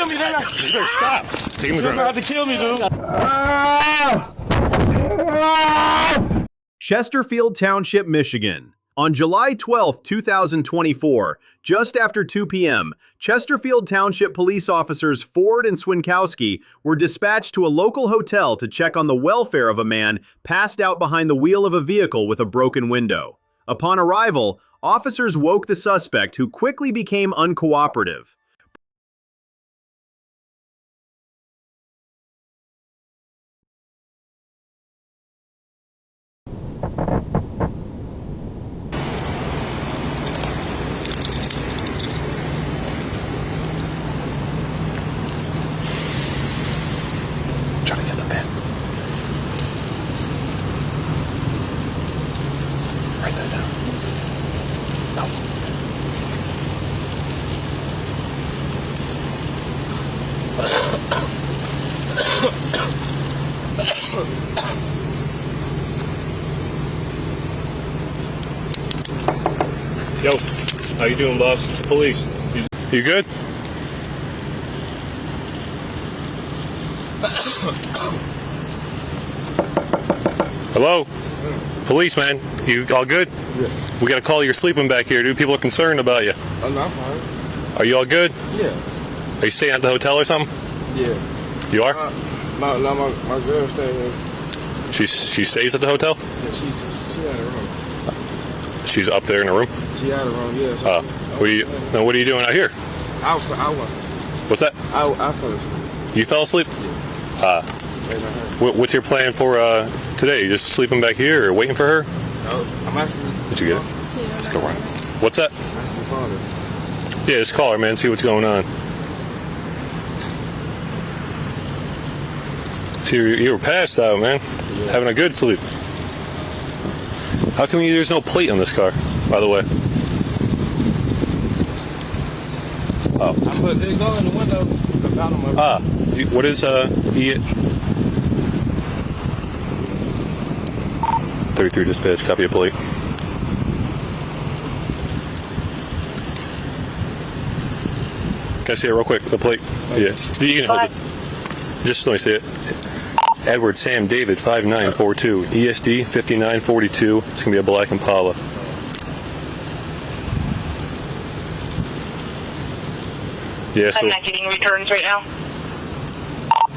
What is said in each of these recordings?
kill me, didn't I? You better stop. Take him to the You're ground. gonna have to kill me, dude. Chesterfield Township, Michigan. On July 12, 2024, just after 2 p.m., Chesterfield Township police officers Ford and Swinkowski were dispatched to a local hotel to check on the welfare of a man passed out behind the wheel of a vehicle with a broken window. Upon arrival, officers woke the suspect, who quickly became uncooperative. Trying to get the pen. Write that down. No. Yo, how you doing, boss? It's the police. You good? Hello? Policeman, you all good? Yeah. We got a call you're sleeping back here, dude. People are concerned about you. I'm not fine. Are you all good? Yeah. Are you staying at the hotel or something? Yeah. You are? My girl staying here. She stays at the hotel? Yeah, she had a room. She's up there in her room? She had a room, yeah. So What are you doing out here? I was. What's that? I fell asleep. You fell asleep? Yeah. What's your plan for today? You just sleeping back here or waiting for her? No, I'm actually. Did you get it? Yeah. Let's go run. What's that? I'm actually calling her. Yeah, just call her, man. See what's going on. See, you were passed out, man. Yeah. Having a good sleep. How come there's no plate on this car, by the way? Oh. I put it go in the window. The bottom of it. What is 33 dispatch, copy a plate. Can I see it real quick? The plate? Yeah. You can hold it. Just let me see it. Edward Sam David 5942 ESD 5942. It's gonna be a black Impala. Yeah, so I'm not getting returns right now.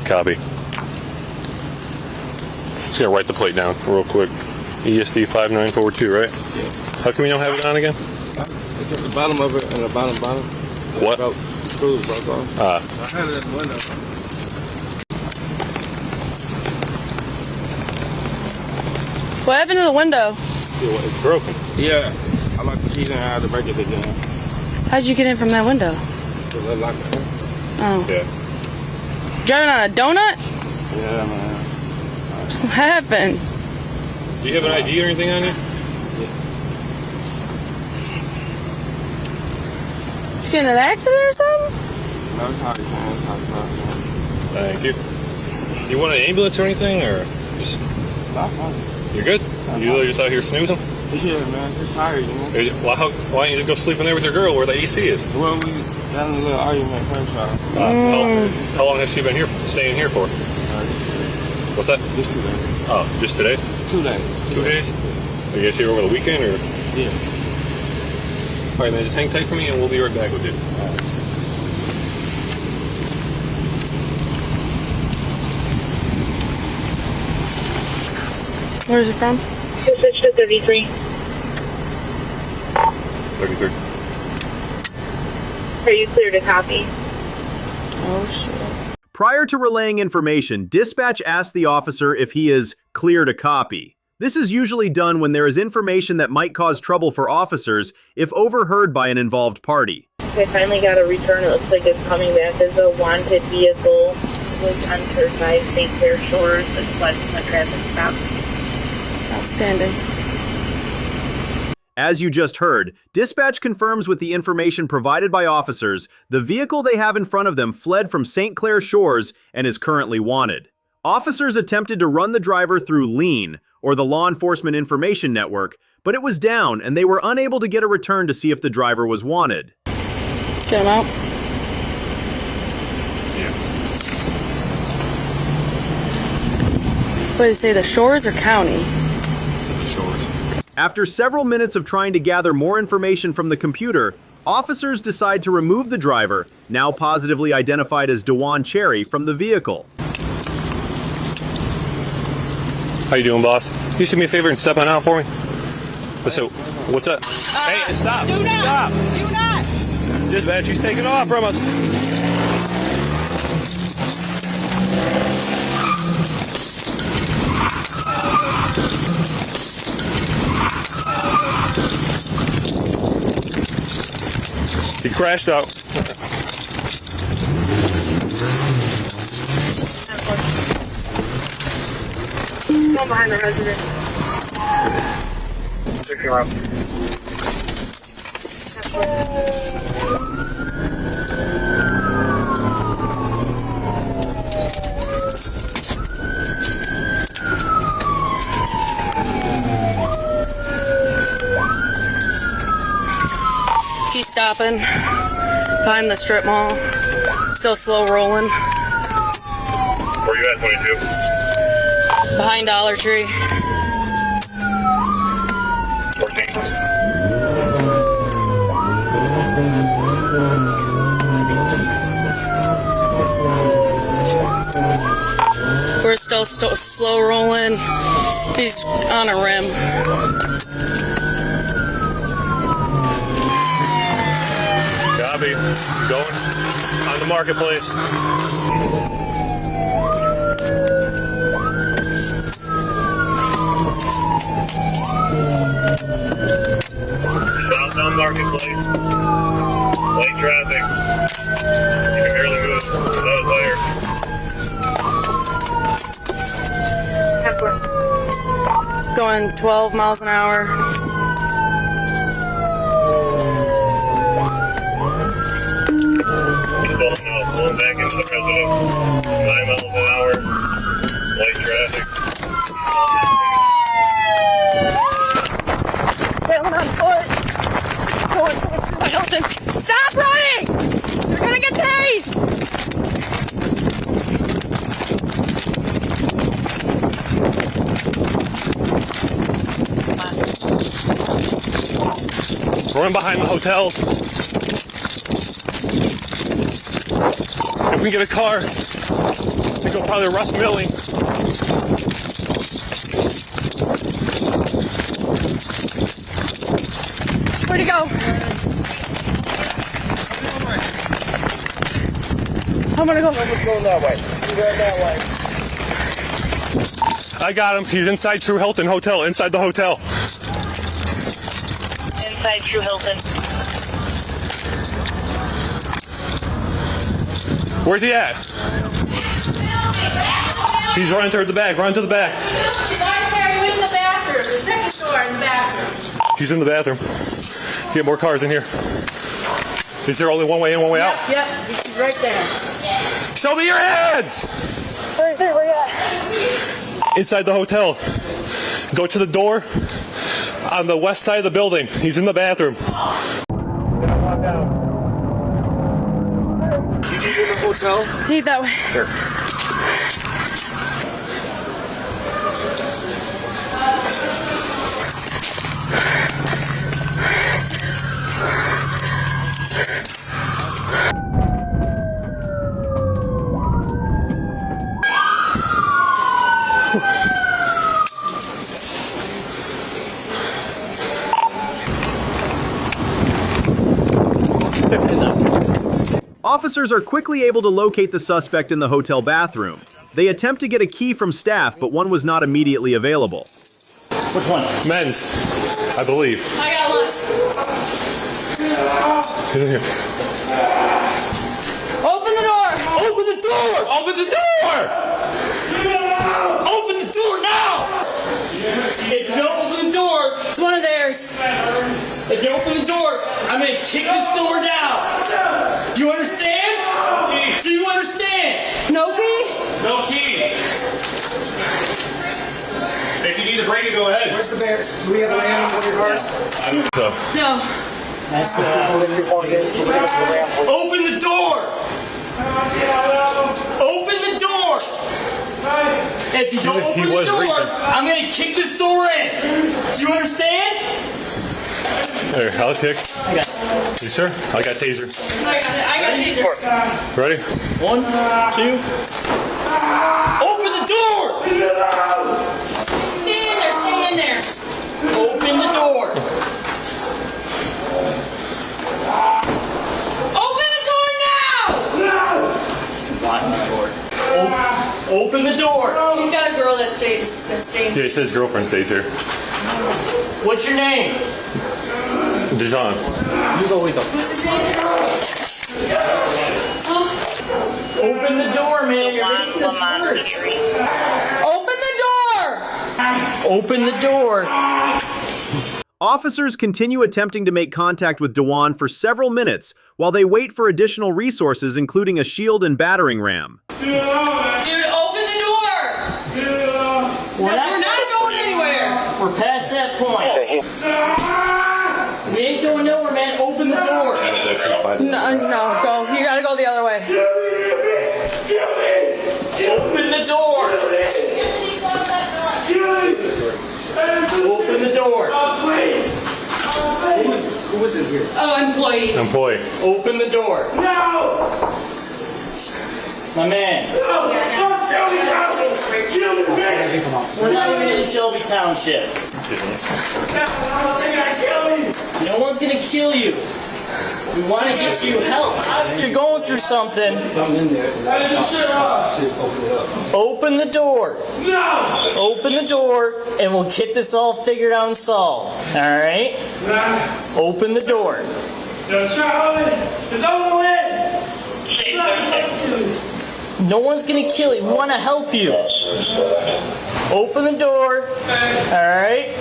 copy. Just gonna write the plate down real quick. ESD 5942, right? Yeah. How come you don't have it on again? It's at the bottom of it and the bottom. What? The screws broke off. I had it at the window. What happened to the window? It's broken. Yeah. I like the keys and I had to break it again. How'd you get in from that window? Cause I like it. Oh. Yeah. Driving on a donut? Yeah, man. What happened? Do you have an ID or anything on you? Did you get in an accident or something? No, it's hard, man. It's hard. Thank you. You want an ambulance or anything, or just Stop, man. you're good? You really just out here snoozing? Yeah, man. It's tired, you know. Why don't you just go sleep in there with your girl where the AC is? Well, we got in a little argument first, y'all. How long has she been here, staying here for? What's that? Just 2 days. Oh, just today? 2 days. 2 days? Are you guys here over the weekend, or? Yeah. All right, man, just hang tight for me, and we'll be right back with you. Where is it from? Switch to 33. 33. Are you clear to copy? Oh, shit. Prior to relaying information, dispatch asks the officer if he is clear to copy. This is usually done when there is information that might cause trouble for officers if overheard by an involved party. I finally got a return. It looks like it's coming back as a wanted vehicle. It was entered by St. Clair Shores. It's fled from a traffic stop. Outstanding. As you just heard, dispatch confirms with the information provided by officers, the vehicle they have in front of them fled from St. Clair Shores and is currently wanted. Officers attempted to run the driver through LEAN, or the Law Enforcement Information Network, but it was down and they were unable to get a return to see if the driver was wanted. Get him out. What did it say, the shores or county? After several minutes of trying to gather more information from the computer, officers decide to remove the driver, now positively identified as Dejuan Cherry, from the vehicle. How you doing, boss? Can you do me a favor and step on out for me? So, what's up? Hey, stop! Do not! Stop! Do not! Dispatch, he's taking off from us. He crashed out. Come behind the resident. He's stopping behind the strip mall. Still slow rolling. Where you at, 22? Behind Dollar Tree. 14. We're still slow rolling. He's on a rim. Copy. Going on the marketplace. Southbound marketplace. Light traffic. You can barely move. That was higher. Going 12 miles an hour. Pulling back into the residence. 9 miles an hour. Light traffic. Failing on foot. Going towards the Hilton. Stop running! You're gonna get tased! Run behind the hotels. If we can get a car, we go probably Russ Milling. Where'd he go? I'm gonna go. Someone's going that way. He's going that way. I got him. He's inside True Hilton Hotel, inside the hotel. Inside True Hilton. Where's he at? He's running toward the back. Run to the back. Right there, he's in the bathroom. The second door in the bathroom. He's in the bathroom. Get more cars in here. Is there only one way in, one way out? Yep, he's right there. Show me your hands! Where you at? Inside the hotel. Go to the door on the west side of the building. He's in the bathroom. He's in the hotel. He's that way. Here. Officers are quickly able to locate the suspect in the hotel bathroom. They attempt to get a key from staff, but one was not immediately available. Which one? Men's, I believe. I got lost. Get in here. Open the door. Open the door! Open the door! Open the door now! If you don't open the door, It's one of theirs. if you open the door, I'm gonna kick this door down. Do you understand? Do you understand? No key? No key. If you need to break it, go ahead. Where's the bear? Do we have a ram in one of your cars? I don't know. No. That's Open the door! Open the door! If you don't open the door, I'm going to kick this door in. Do you understand? There, I'll kick. I got it. You sure? I got taser. I got a taser. Ready? 1, 2. Open the door! Stay in there, stay in there. Open the door. Open the door now! Lock the door. Open the door. He's got a girl that's staying. Yeah, it says girlfriend stays here. What's your name? Dejuan. What's his name? Open the door, man. You're making this worse. Open the door! Open the door. Officers continue attempting to make contact with Dejuan for several minutes while they wait for additional resources, including a shield and battering ram. Dude, open the door! We're not going anywhere! We're past that point. We ain't going nowhere, man. Open the door. No, go. You gotta go the other way. Open the door. Open the door. Who was in here? Oh, employee. Employee. Open the door. No! My man. No! Don't show me Township! Kill me, bitch! We're not even in Shelby Township. I don't think I kill you! No one's gonna kill you. We want to get you help. You're going through something. Something in there. Shut up! Open the door. No! Open the door, and we'll get this all figured out and solved. All right? Open the door. No, Charlie! It's over with! No one's gonna kill you. We want to help you. Open the door. All right?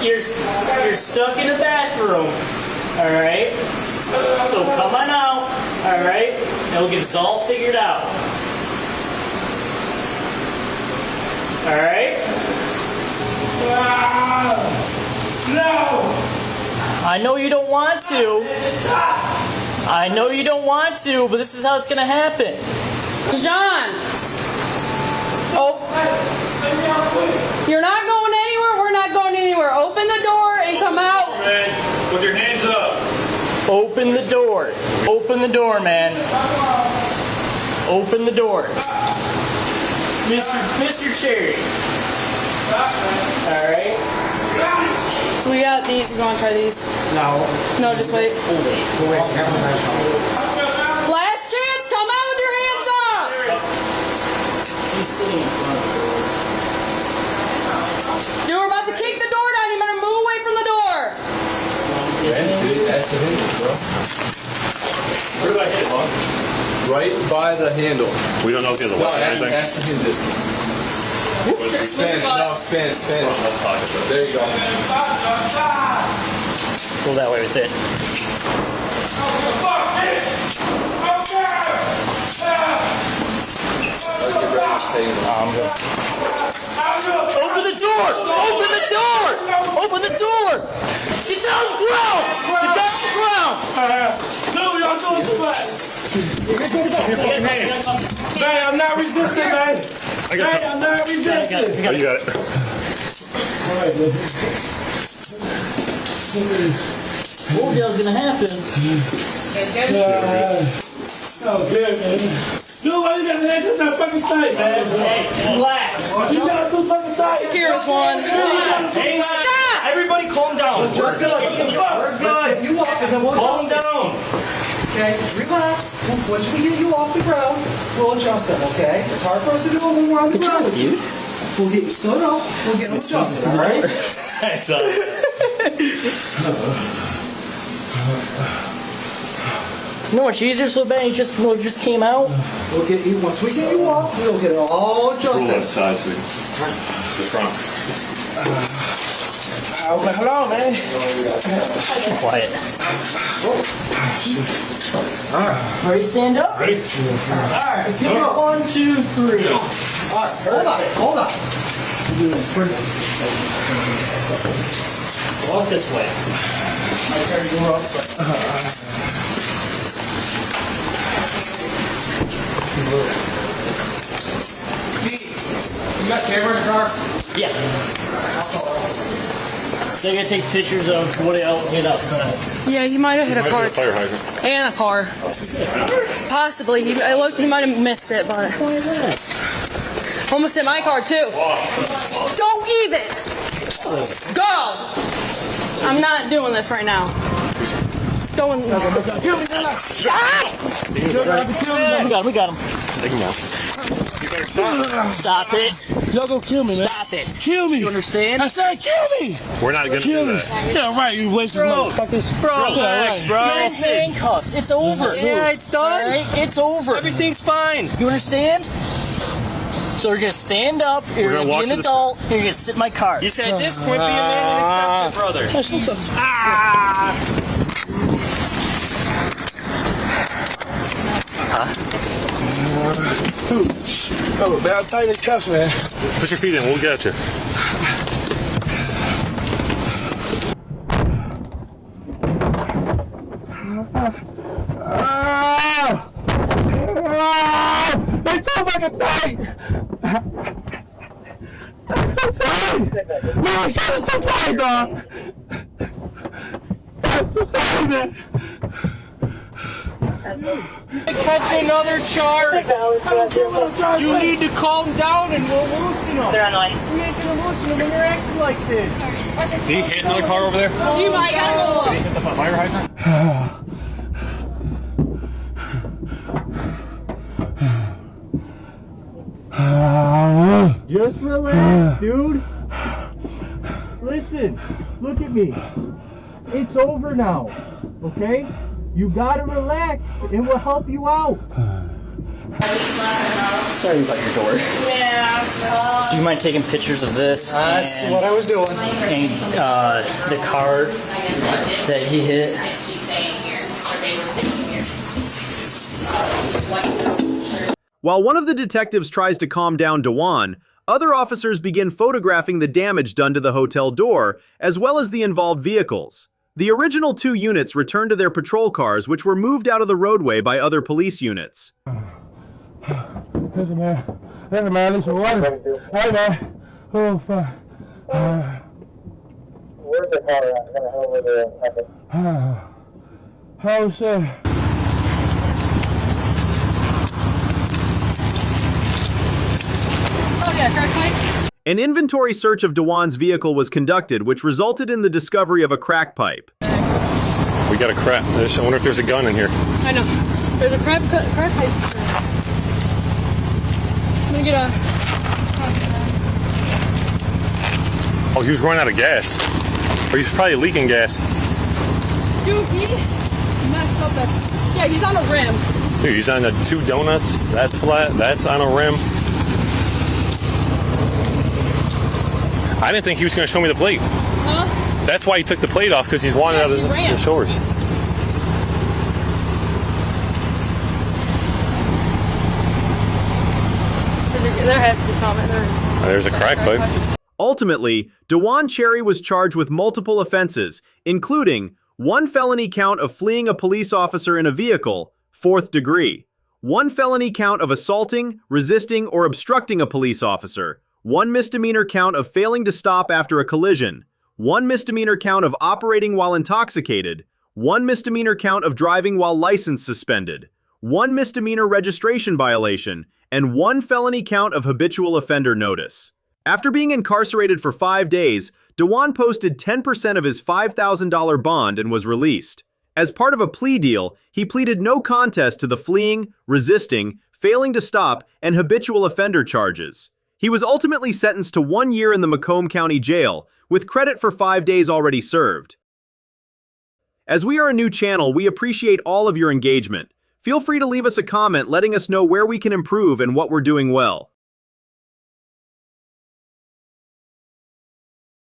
You're stuck in the bathroom. All right? So come on out. All right? And we'll get this all figured out. All right? No! I know you don't want to. I know you don't want to, but this is how it's gonna happen. John! Oh. You're not going anywhere, we're not going anywhere. Open the door and come out. Put your hands up. Open the door. Open the door, man. Open the door. Mr. Cherry. Alright. We got these, you wanna try these? No, just wait. Last chance, come out with your hands up! He's sitting in front of the door. Dude, we're about to kick the door down, you better move away from the door! That's the handle, bro. Where did I hit, Mom? Right by the handle. We don't know if he has a weapon or anything. That's the hinges. Spin it. No, spin it. There you go. Go that way with it. Open the door! Open the door! Open the door! Get down the ground! Get down the ground! No, y'all doing too much. Man, I'm not resisting, man. I'm not resisting. Oh, you got it. What was gonna happen? Oh, good, man. Dude, why you got your hands that fucking tight, man? Hey, relax. You got too fucking tight. Here's one. Hey, stop! Everybody calm down. We're good. We're good. You up and then we'll Calm adjust down. them. Okay, relax. Once we get you off the ground, we'll adjust them, okay? It's hard for us to do it when we're on the ground with you. We'll get you stood up, we'll get them adjusted, alright? Excellent. No, it's easier so bad. You just came out. We'll get you, once we get you off, we'll get it all adjusted. Side to the front. Hold on, man. Quiet. Alright. Ready to stand up? Ready? Alright, let's get it up. 1, 2, 3. Alright, hold on. Walk this way. camera in the car? Yeah. They're gonna take pictures of what else hit outside. Yeah, he might have hit a car. Fire hydrant. And a car. Possibly. I looked, he might have missed it, but. Almost hit my car, too. Don't even! Go! I'm not doing this right now. It's going. We got him. Take him out. You better stop. Stop it. Y'all go kill me, man. Stop it. Kill me. You understand? I said kill me. We're not gonna Kill do me. that. Yeah, right. You wasted motherfuckers. Relax, bro. No handcuffs. It's over. Yeah, it's done. All right? It's over. Everything's fine. You understand? So you're gonna stand up, you're gonna gonna walk be to an the adult, and you're gonna sit in my car. You said at this point, be a man and accept it, brother. Oh, man, I'm tighten these cuffs, man. Put your feet in. We'll get you. It's so fucking tight! It's so tight! No, it's so tight, dog! It's so tight, man! Catch another charge! You need to calm down and we'll loosen them. They're on the line. We ain't gonna loosen them when you're acting like this. Did he hit another car over there? You might gotta go. Did he hit the fire hydrant? Just relax, dude. Listen, look at me. It's over now, okay? You gotta relax. It will help you out. Sorry about your door. Yeah. Do you mind taking pictures of this? That's what I was doing. And the car that he hit. While one of the detectives tries to calm down Dejuan, other officers begin photographing the damage done to the hotel door, as well as the involved vehicles. The original 2 units returned to their patrol cars, which were moved out of the roadway by other police units. There's a man. There's some water. Hey, man. Oh, fuck. Where's the car at? I'm gonna head over there. How's An inventory search of Dejuan's vehicle was conducted, which resulted in the discovery of a crack pipe. We got a crack. I wonder if there's a gun in here. I know. There's a crack pipe. I'm gonna get a. Oh, he was running out of gas. Or he's probably leaking gas. Dude, he messed up that. Yeah, he's on a rim. Dude, he's on the 2 donuts. That's flat. That's on a rim. I didn't think he was going to show me the plate. Huh? That's why he took the plate off, because he's wanted out of the shores. There has to be something there. There's a crack pipe. Ultimately, Dejuan Cherry was charged with multiple offenses, including 1 felony count of fleeing a police officer in a vehicle, 4th degree, 1 felony count of assaulting, resisting, or obstructing a police officer, 1 misdemeanor count of failing to stop after a collision, 1 misdemeanor count of operating while intoxicated, 1 misdemeanor count of driving while license suspended, 1 misdemeanor registration violation, and 1 felony count of habitual offender notice. After being incarcerated for 5 days, Dejuan posted 10% of his $5,000 bond and was released. As part of a plea deal, he pleaded no contest to the fleeing, resisting, failing to stop, and habitual offender charges. He was ultimately sentenced to 1 year in the Macomb County Jail, with credit for 5 days already served. As we are a new channel, we appreciate all of your engagement. Feel free to leave us a comment letting us know where we can improve and what we're doing well.